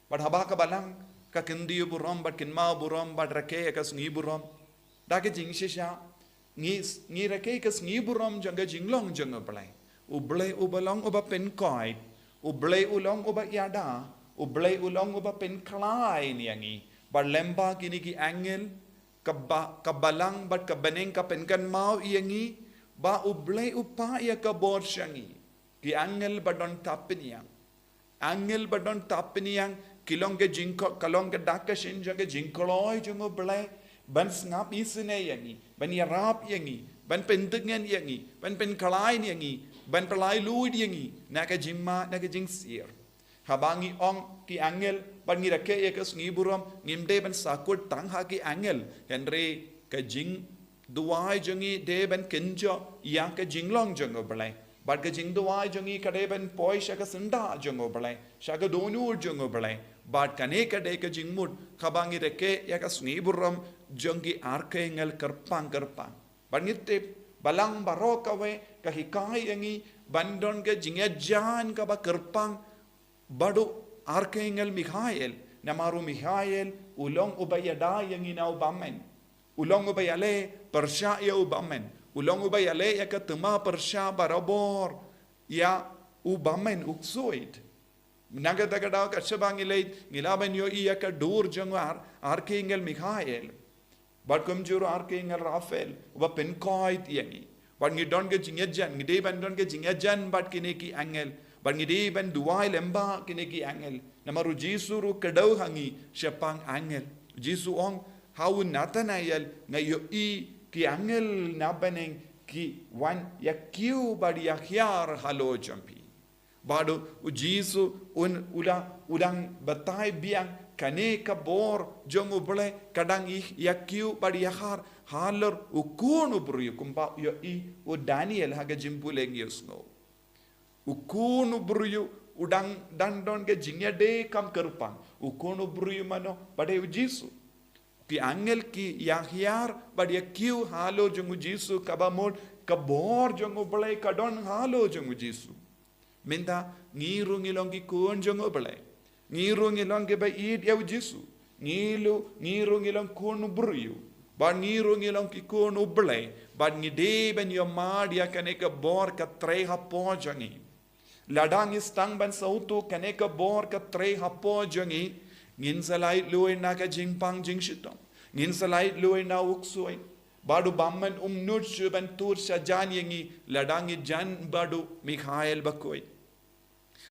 But habaka balang ka kindi burom but kinma burom but rake kas ngi burom. Dake jing shisha ngi rake kas ngi burom janga jinglong janga balai. Ublay ubalong uba pen koid. Ublay ulong uba yada. Ublay ulong uba pen kalai niyangi. But lemba kini ki angel kabalang but kabaneng ka pen kan mau iyangi. Ba ublay upa ya ka bor syangi. Ki angel badon tapiniyang. Angel badon tapiniyang. Kilong ke jingko kalong ke daka shinjang ke jingkoloi jungo blay. Ban ngap isine yangi. Ban yarap yangi. Ban pentengan yangi. Ban pen kalai yangi. Ban laitluid yangi. Naka jingma naka jingsir. Habangi ong ki angel. Ban ngi rake yakas ngi buram. Ngimde ban sakut tangha ki angel. Henry ke jing duwai jungi de ban kenjo. Yang ke jinglong jungo blay. But ke jing duwai jungi kade ban poi shaka senda jungo blay. Shaka donur jungo blay. But kaneka deka jingmud kabangi reke yaka sniburam jongi arkengel kerpang. But ngitip balang barokawe kahikai yangi bandon ke jingajan kaba kerpang badu arkengel Mikhail namaru Mikhail ulong ubayada yangi na ubamen ulong ubayale persya ya ubamen ulong ubayale yaka tema persya barabor ya ubamen ksuid. Nagadagadaw kasabangilay nilaban yo iya ka dur jangwar arkengel Mikhail. But kumjuro arkengel Rafael uba penkoit yangi. But ngidon ke jingajan ngide ban don ke jingajan but kineki angel. But ngide ban duwai lemba kineki angel. Namaru Jisu ru kadaw hangi syapang angel. Jisu ong hau Nathanael ngayo I ki angel nabaneng ki wan yakiu badi yakyar halo jampi. Bado Jisu udang batai biang kane ka bor jong uble kadang yakiu badi yakar haler ukun ubru kumpa yo u Daniel haga jimpuleng yosno ukun ubru udang dandon ke jingya de kam kerpang ukun ubru mano bade Jisu ki angel ki yahyar badi yakiu halo jong Jisu kabamol kabor jong uble kadon halo jong Jisu. Minta ngirung ilong ki kun jong oblay. Ngirung ilong ki ba id yaw Jisu. Ngirung ilong kun bruyu. Ba ngirung ilong ki kun oblay. Ba ngide ben yo madia kaneka bor ka tre hapo jangi. Ladang istang ban sautu kaneka bor ka tre hapo jangi. Ngin sa laitluid na ka jingpang jingshitong. Ngin sa laitluid na ksuid. Badu bamman nut ban tur sa jan yangi. Ladang jan badu Mikhail bakoy.